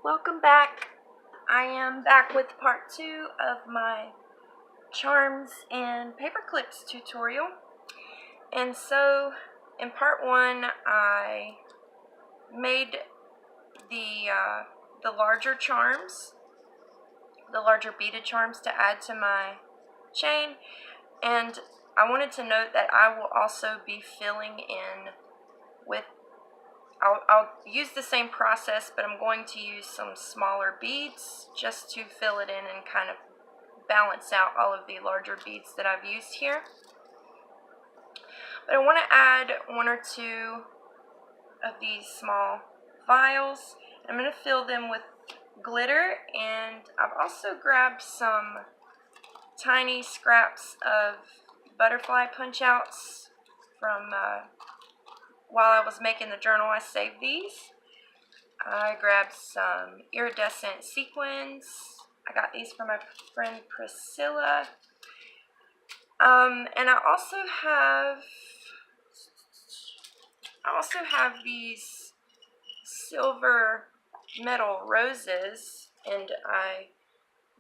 Welcome back. I am back with part 2 of my charms and paper clips tutorial. And so in part 1 I made the larger charms, the larger beaded charms to add to my chain, and I wanted to note that I will also be filling in with I'll use the same process, but I'm going to use some smaller beads just to fill it in and kind of balance out all of the larger beads that I've used here. But I want to add 1 or 2 of these small vials. I'm going to fill them with glitter, and I've also grabbed some tiny scraps of butterfly punch outs from while I was making the journal. I saved these. I grabbed some iridescent sequins. I got these from my friend Priscilla. And I also have these silver metal roses, and I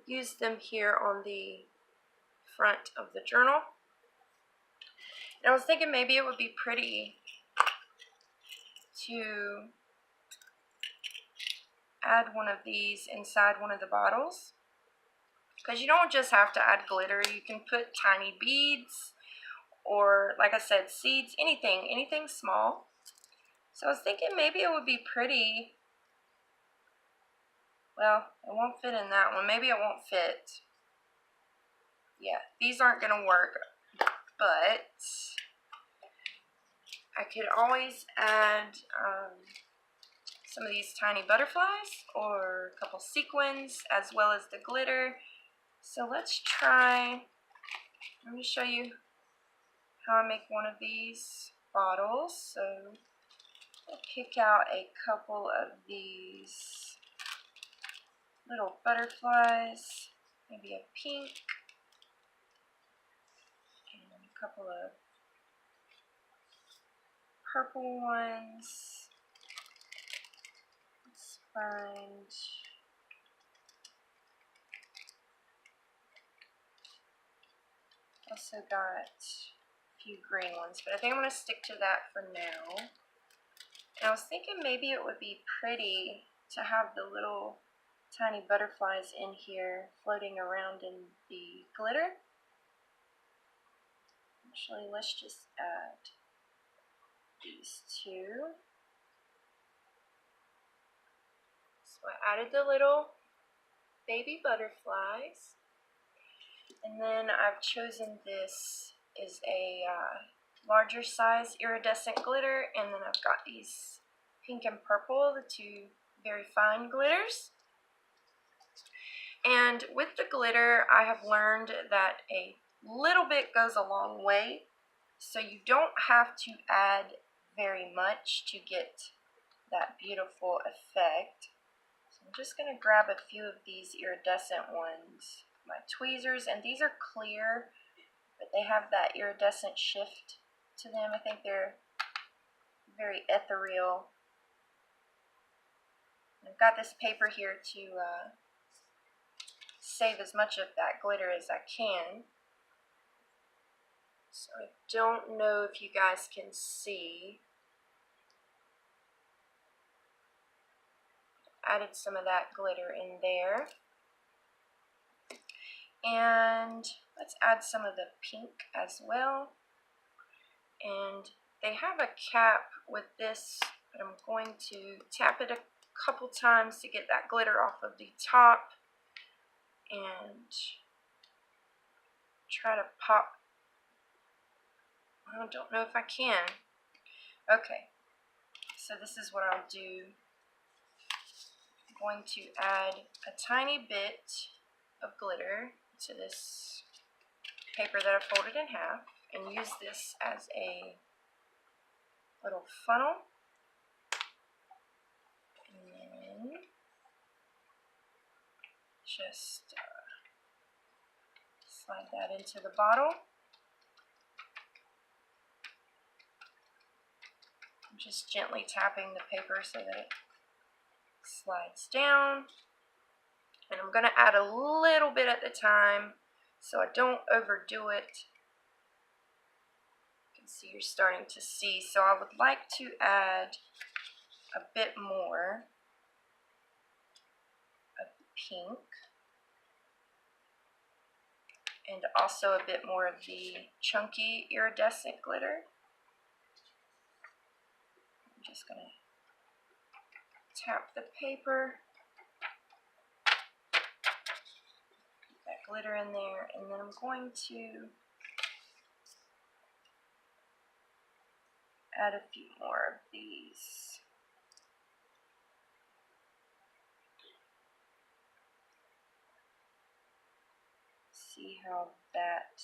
used them here on the front of the journal. And I was thinking maybe it would be pretty to add one of these inside one of the bottles, because you don't just have to add glitter. You can put tiny beads, or like I said, seeds, anything small. So I was thinking maybe it would be pretty. Well, it won't fit in that one. Maybe it won't fit. Yeah, these aren't gonna work, but I could always add some of these tiny butterflies or a couple sequins as well as the glitter. So let's try. Let me show you how I make one of these bottles. So I'll pick out a couple of these little butterflies, maybe a pink, and a couple of purple ones. Let's find also got a few green ones, but I think I'm going to stick to that for now. And I was thinking maybe it would be pretty to have the little tiny butterflies in here floating around in the glitter. Actually, let's just add these 2. So I added the little baby butterflies, and then I've chosen this is a larger size iridescent glitter, and then I've got these pink and purple, the 2 very fine glitters. And with the glitter, I have learned that a little bit goes a long way, so you don't have to add very much to get that beautiful effect. So I'm just going to grab a few of these iridescent ones, my tweezers, and these are clear, but they have that iridescent shift to them. I think they're very ethereal. I've got this paper here to save as much of that glitter as I can. So I don't know if you guys can see. Added some of that glitter in there. And let's add some of the pink as well. And they have a cap with this, but I'm going to tap it a couple times to get that glitter off of the top and try to pop. I don't know if I can. Okay, so this is what I'll do. I'm going to add a tiny bit of glitter to this paper that I folded in half and use this as a little funnel. And then just slide that into the bottle. I'm just gently tapping the paper so that it slides down. And I'm going to add a little bit at the time so I don't overdo it. You can see you're starting to see. So I would like to add a bit more of the pink. And also a bit more of the chunky iridescent glitter. I'm just going to tap the paper. Put that glitter in there. And then I'm going to add a few more of these. See how that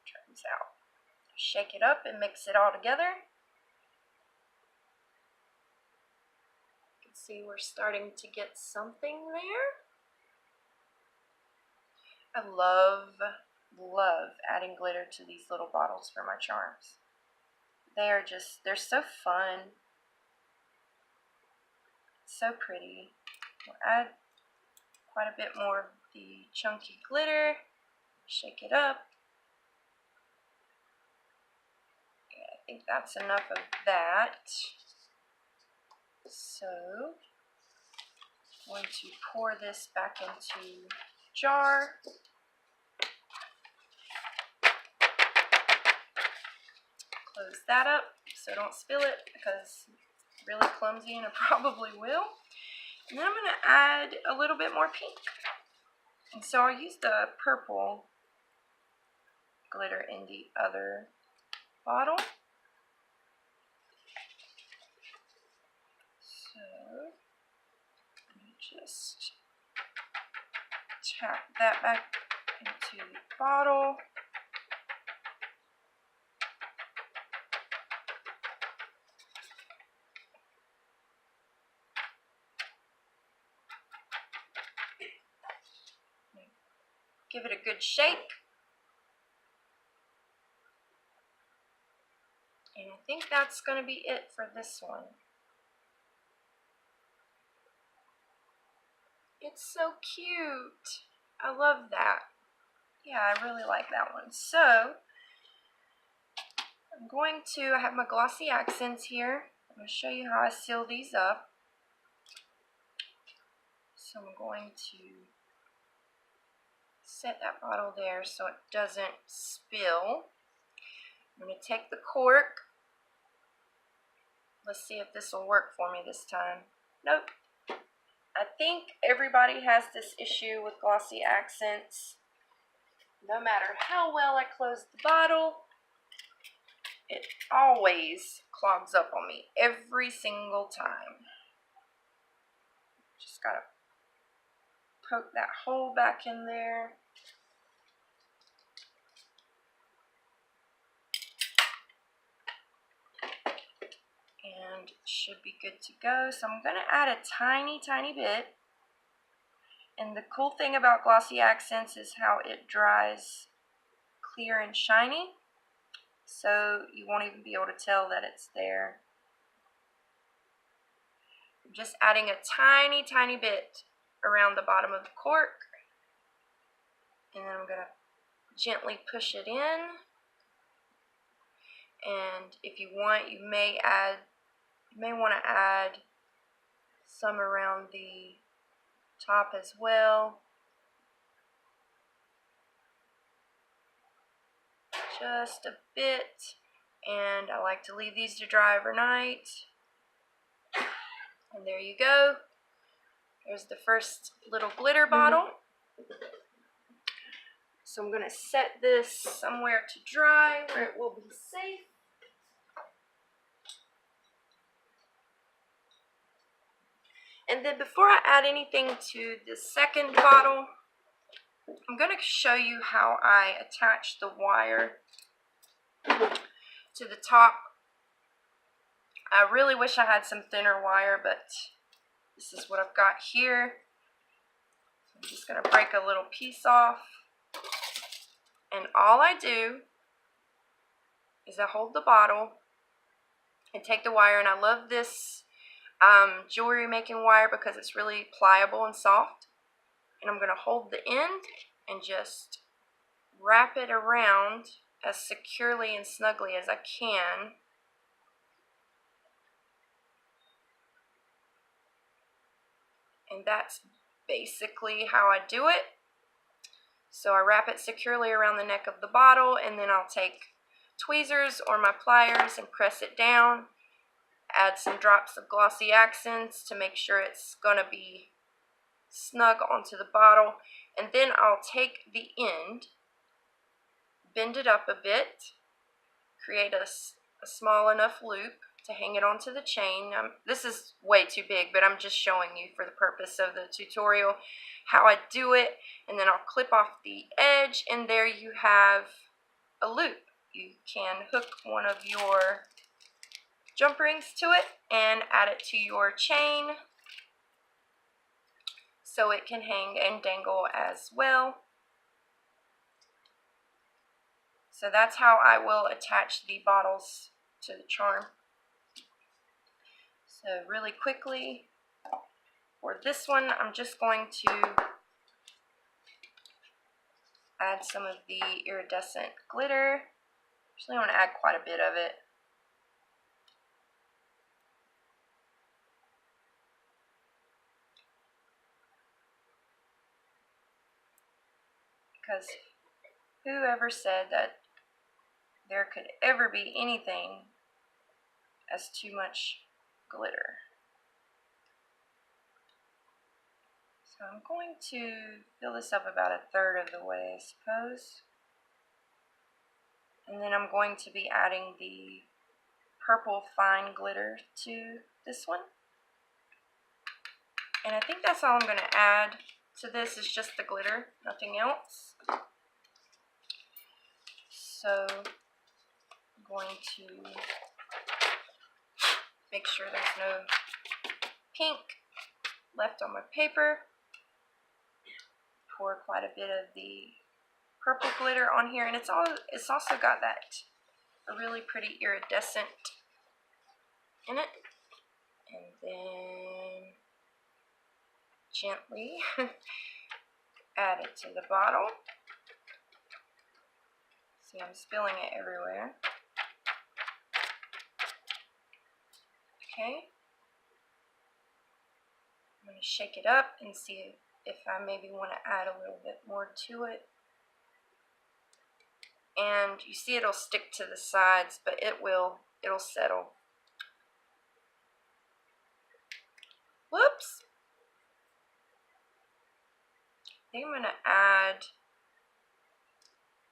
turns out. Shake it up and mix it all together. You can see we're starting to get something there. I love adding glitter to these little bottles for my charms. They're so fun. So pretty. We'll add quite a bit more of the chunky glitter. Shake it up. Yeah, I think that's enough of that. So, I'm going to pour this back into a jar. Close that up so don't spill it because it's really clumsy and it probably will. And then I'm going to add a little bit more pink. And so I'll use the purple glitter in the other bottle. So let me just tap that back into the bottle. Give it a good shake. And I think that's going to be it for this one. It's so cute. I love that. Yeah, I really like that one. So, I have my glossy accents here. I'm going to show you how I seal these up. So I'm going to set that bottle there so it doesn't spill. I'm going to take the cork. Let's see if this will work for me this time. Nope. I think everybody has this issue with glossy accents. No matter how well I close the bottle, it always clogs up on me every single time. Just gotta poke that hole back in there. And should be good to go. So I'm going to add a tiny bit. And the cool thing about glossy accents is how it dries clear and shiny. So you won't even be able to tell that it's there. I'm just adding a tiny bit around the bottom of the cork. And then I'm going to gently push it in. And if you want, you may want to add some around the top as well. Just a bit. And I like to leave these to dry overnight. And there you go. There's the first little glitter bottle. So I'm going to set this somewhere to dry where it will be safe. And then before I add anything to the second bottle, I'm going to show you how I attach the wire to the top. I really wish I had some thinner wire, but this is what I've got here. So I'm just going to break a little piece off. And all I do is I hold the bottle and take the wire, and I love this jewelry making wire because it's really pliable and soft. And I'm going to hold the end and just wrap it around as securely and snugly as I can. And that's basically how I do it. So I wrap it securely around the neck of the bottle, and then I'll take tweezers or my pliers and press it down. Add some drops of glossy accents to make sure it's going to be snug onto the bottle. And then I'll take the end, bend it up a bit, create a small enough loop to hang it onto the chain. This is way too big, but I'm just showing you for the purpose of the tutorial how I do it. And then I'll clip off the edge, and there you have a loop. You can hook one of your jump rings to it and add it to your chain so it can hang and dangle as well. So that's how I will attach the bottles to the charm. So really quickly, for this one, I'm just going to add some of the iridescent glitter. Actually, I want to add quite a bit of it. Because whoever said that there could ever be anything as too much glitter? So I'm going to fill this up about 1/3 of the way, I suppose. And then I'm going to be adding the purple fine glitter to this one. And I think that's all I'm going to add to this, is just the glitter, nothing else. So I'm going to make sure there's no pink left on my paper. Pour quite a bit of the purple glitter on here, and it's also got that a really pretty iridescent in it. And then gently add it to the bottle. See, I'm spilling it everywhere. Okay. I'm going to shake it up and see if I maybe want to add a little bit more to it. And you see it'll stick to the sides, but it'll settle. Whoops! I think I'm going to add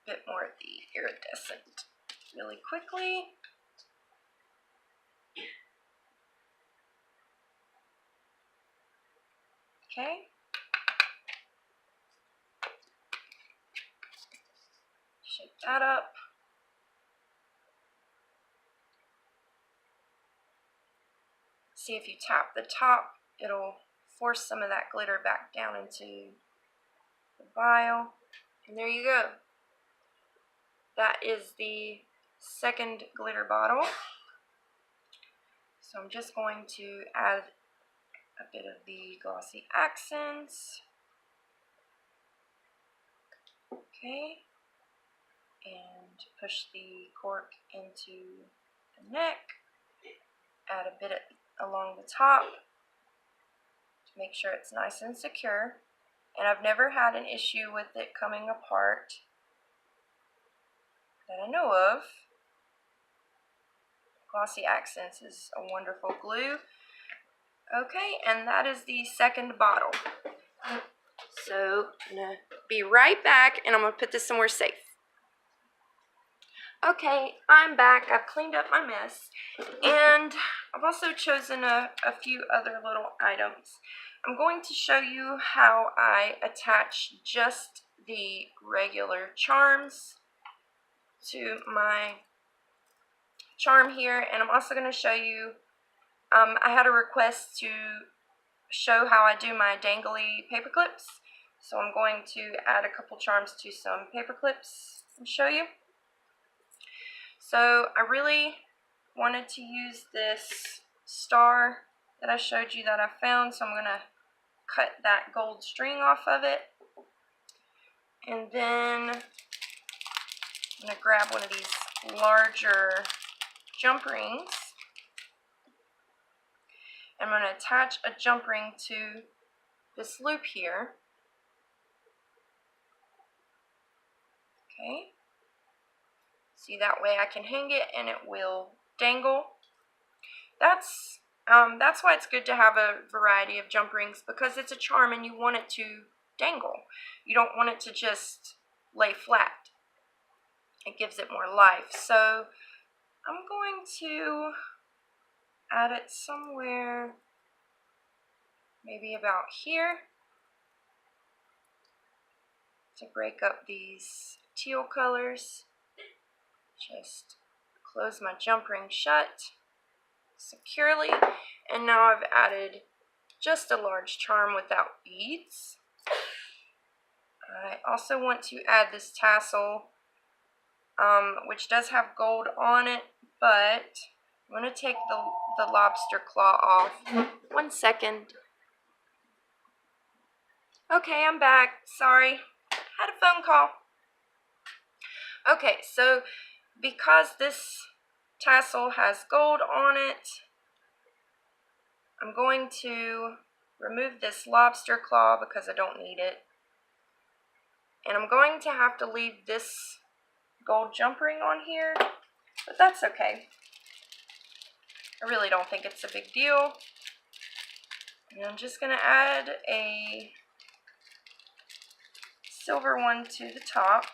a bit more of the iridescent really quickly. Okay. Shake that up. See, if you tap the top, it'll force some of that glitter back down into the vial. And there you go. That is the second glitter bottle. So I'm just going to add a bit of the glossy accents. Okay. And push the cork into the neck. Add a bit along the top to make sure it's nice and secure. And I've never had an issue with it coming apart that I know of. Glossy Accents is a wonderful glue. Okay, and that is the second bottle. So I'm going to be right back, and I'm going to put this somewhere safe. Okay, I'm back. I've cleaned up my mess, and I've also chosen a few other little items. I'm going to show you how I attach just the regular charms to my charm here, and I'm also going to show you, I had a request to show how I do my dangly paper clips, so I'm going to add a couple charms to some paper clips and show you. So I really wanted to use this star that I showed you that I found, so I'm going to cut that gold string off of it. And then I'm going to grab one of these larger jump rings. I'm going to attach a jump ring to this loop here. Okay. See, that way I can hang it and it will dangle. That's why it's good to have a variety of jump rings, because it's a charm and you want it to dangle. You don't want it to just lay flat. It gives it more life. So I'm going to add it somewhere, maybe about here, to break up these teal colors. Just close my jump ring shut securely, and now I've added just a large charm without beads. I also want to add this tassel, which does have gold on it, but I'm going to take the lobster claw off. 1 second. Okay, I'm back. Sorry, had a phone call. Okay, so because this tassel has gold on it, I'm going to remove this lobster claw because I don't need it. And I'm going to have to leave this gold jump ring on here, but that's okay. I really don't think it's a big deal. And I'm just going to add a silver one to the top.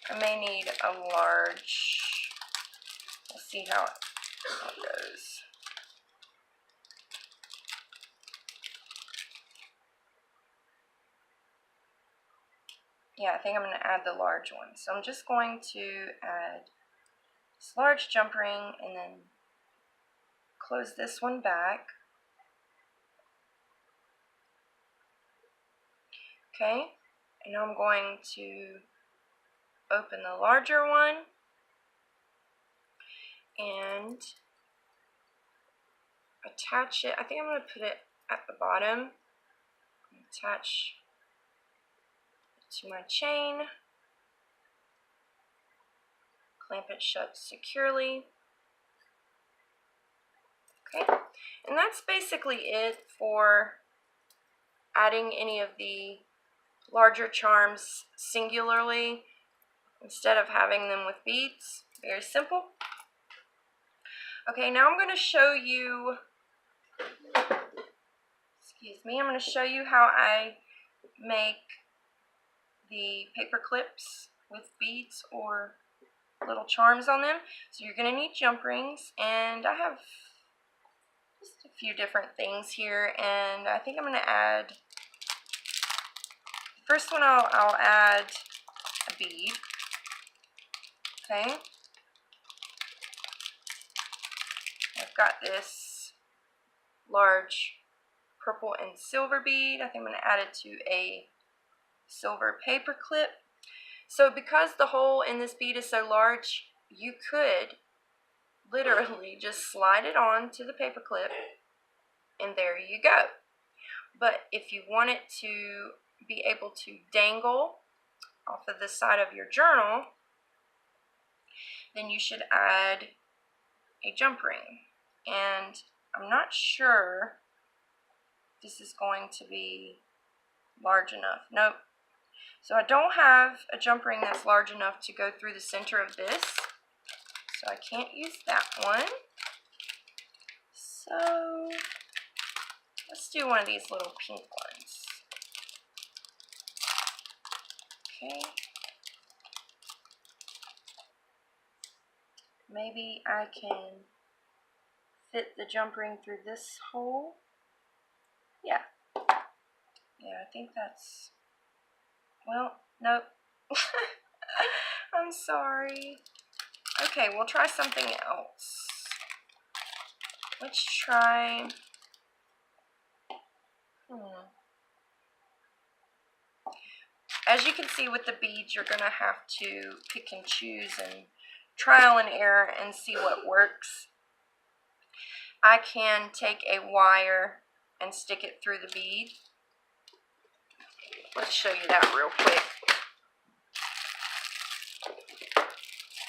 I may need a large. We'll see how it goes. Yeah, I think I'm going to add the large one. So I'm just going to add this large jump ring and then close this one back. Okay, and now I'm going to open the larger one and attach it. I think I'm going to put it at the bottom. Attach it to my chain. Clamp it shut securely. Okay, and that's basically it for adding any of the larger charms singularly instead of having them with beads. Very simple. Okay, now I'm going to show you, I'm going to show you how I make the paper clips with beads or little charms on them. So you're going to need jump rings, and I have just a few different things here, and I think I'm going to add, first one I'll add a bead. Okay. I've got this large purple and silver bead. I think I'm going to add it to a silver paper clip. So because the hole in this bead is so large, you could literally just slide it on to the paper clip and there you go. But if you want it to be able to dangle off of the side of your journal, then you should add a jump ring. And I'm not sure this is going to be large enough. Nope. So I don't have a jump ring that's large enough to go through the center of this. So I can't use that one. So let's do one of these little pink ones. Okay. Maybe I can fit the jump ring through this hole. Yeah. Yeah, I think that's, well, nope. I'm sorry. Okay, we'll try something else. Let's try, as you can see with the beads, you're going to have to pick and choose and trial and error and see what works. I can take a wire and stick it through the bead. Let's show you that real quick.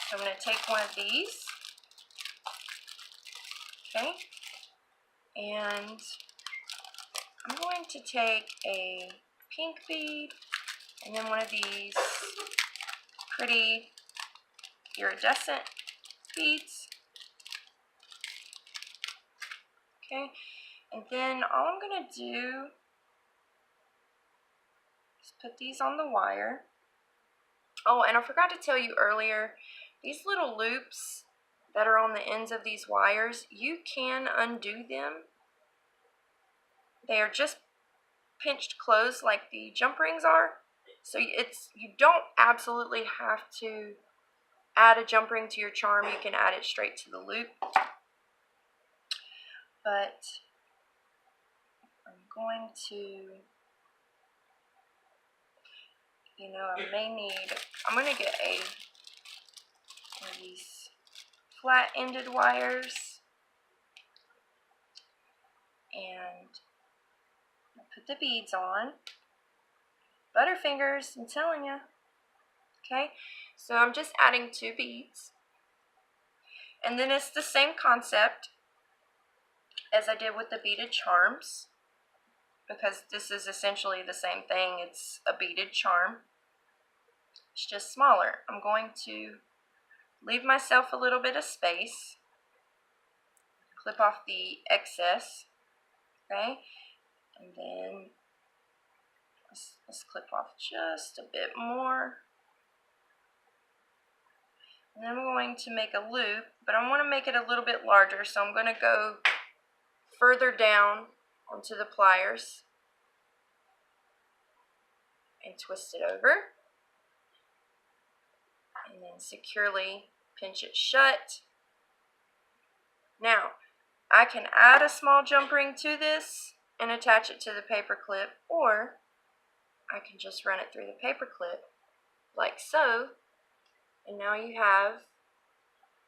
So I'm going to take one of these. Okay. And I'm going to take a pink bead and then one of these pretty iridescent beads. Okay, and then all I'm going to do is put these on the wire. Oh, and I forgot to tell you earlier, these little loops that are on the ends of these wires, you can undo them. They are just pinched closed like the jump rings are. So you don't absolutely have to add a jump ring to your charm. You can add it straight to the loop. But I'm going to, I'm going to get one of these flat-ended wires and put the beads on. Butterfingers, I'm telling you. Okay, so I'm just adding 2 beads. And then it's the same concept as I did with the beaded charms, because this is essentially the same thing. It's a beaded charm. It's just smaller. I'm going to leave myself a little bit of space, clip off the excess, okay, and then let's clip off just a bit more. And then I'm going to make a loop, but I want to make it a little bit larger, so I'm going to go further down onto the pliers and twist it over. And then securely pinch it shut. Now, I can add a small jump ring to this and attach it to the paper clip, or I can just run it through the paper clip like so. And now you have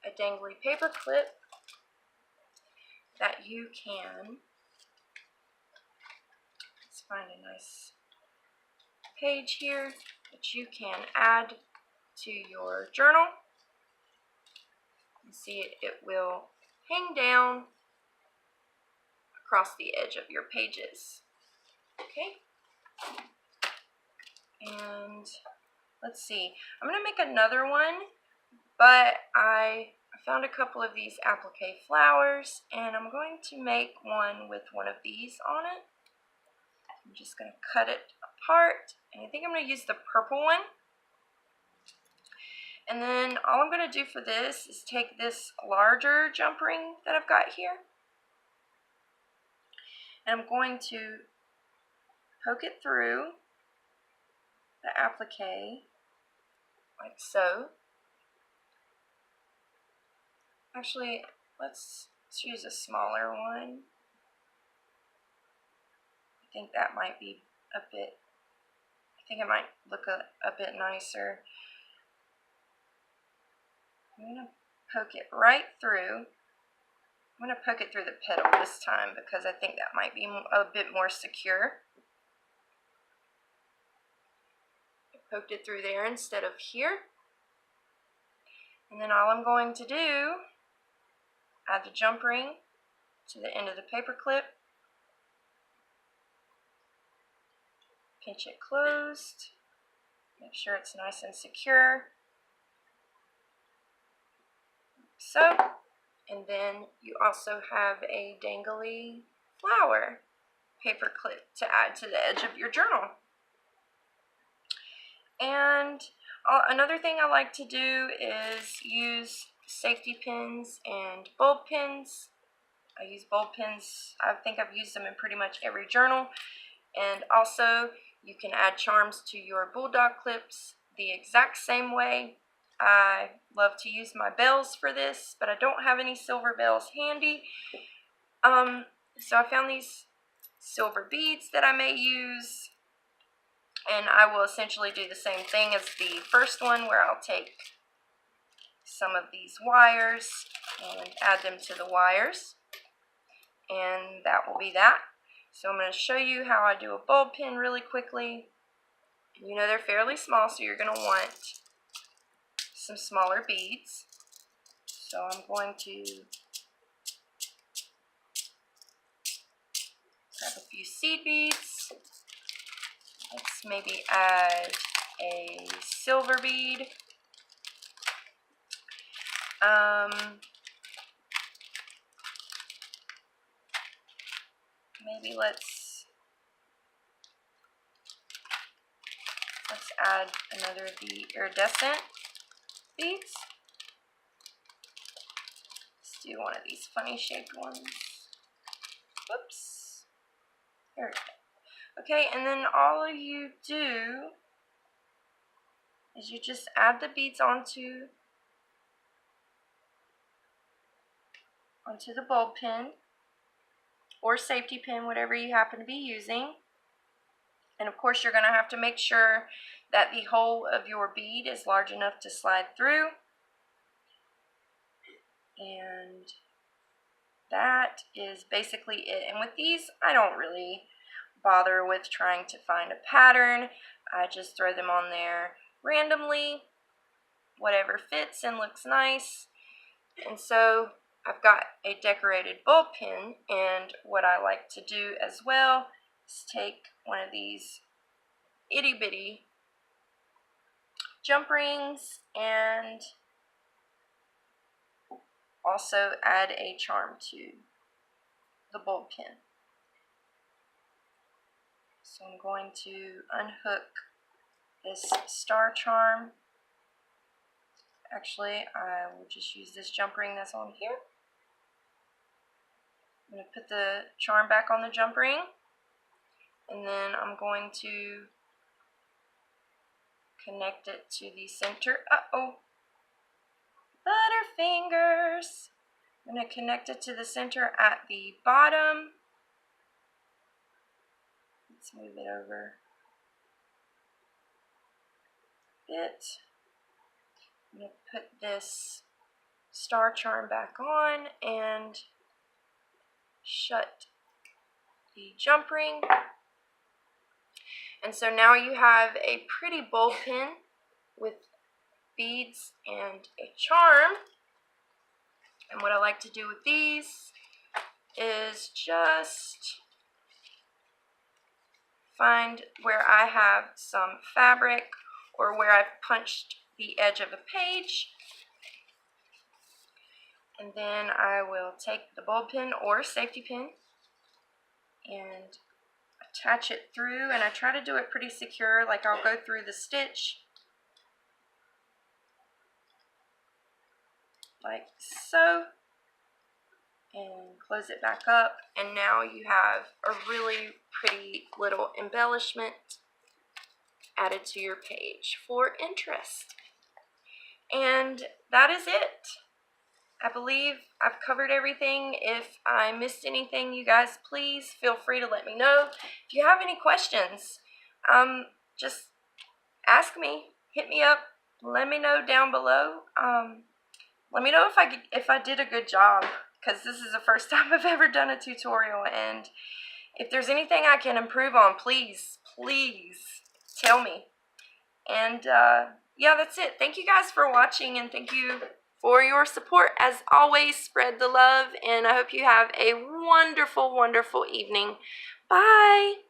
a dangly paper clip that you can, let's find a nice page here, that you can add to your journal. You see it will hang down across the edge of your pages. Okay? And let's see, I'm going to make another one, but I found a couple of these applique flowers, and I'm going to make one with one of these on it. I'm just going to cut it apart, and I think I'm going to use the purple one. And then all I'm going to do for this is take this larger jump ring that I've got here, and I'm going to poke it through the applique like so. Actually, let's use a smaller one. I think that might be a bit, I think it might look a bit nicer. I'm going to poke it right through. I'm going to poke it through the petal this time because I think that might be a bit more secure. I poked it through there instead of here. And then all I'm going to do, add the jump ring to the end of the paper clip, pinch it closed, make sure it's nice and secure. So, and then you also have a dangly flower paper clip to add to the edge of your journal. And another thing I like to do is use safety pins and bulb pins. I use bulb pins, I think I've used them in pretty much every journal. And also, you can add charms to your bulldog clips the exact same way. I love to use my bells for this, but I don't have any silver bells handy. So I found these silver beads that I may use. And I will essentially do the same thing as the first one, where I'll take some of these wires and add them to the wires. And that will be that. So I'm going to show you how I do a bulb pin really quickly. You know, they're fairly small, so you're going to want some smaller beads. So I'm going to grab a few seed beads. Let's maybe add a silver bead. Maybe let's add another of the iridescent beads. Let's do one of these funny shaped ones. Whoops. There we go. Okay, and then all you do is you just add the beads onto the bulb pin or safety pin, whatever you happen to be using. And of course, you're going to have to make sure that the hole of your bead is large enough to slide through. And that is basically it. And with these, I don't really bother with trying to find a pattern. I just throw them on there randomly, whatever fits and looks nice. And so I've got a decorated bulb pin, and what I like to do as well is take one of these itty bitty jump rings and also add a charm to the bulb pin. So I'm going to unhook this star charm. Actually, I will just use this jump ring that's on here. I'm going to put the charm back on the jump ring, and then I'm going to connect it to the center. Butterfingers! I'm going to connect it to the center at the bottom. Let's move it over a bit. I'm going to put this star charm back on and shut the jump ring. And so now you have a pretty bulb pin with beads and a charm. And what I like to do with these is just find where I have some fabric or where I've punched the edge of a page, and then I will take the bulb pin or safety pin and attach it through, and I try to do it pretty secure, like I'll go through the stitch like so and close it back up, and now you have a really pretty little embellishment added to your page for interest. And that is it. I believe I've covered everything. If I missed anything, you guys, please feel free to let me know. If you have any questions, just ask me, hit me up, let me know down below. Let me know if I did a good job, because this is the first time I've ever done a tutorial, and if there's anything I can improve on, please tell me. And yeah, that's it. Thank you guys for watching, and thank you for your support. As always, spread the love, and I hope you have a wonderful, wonderful evening. Bye!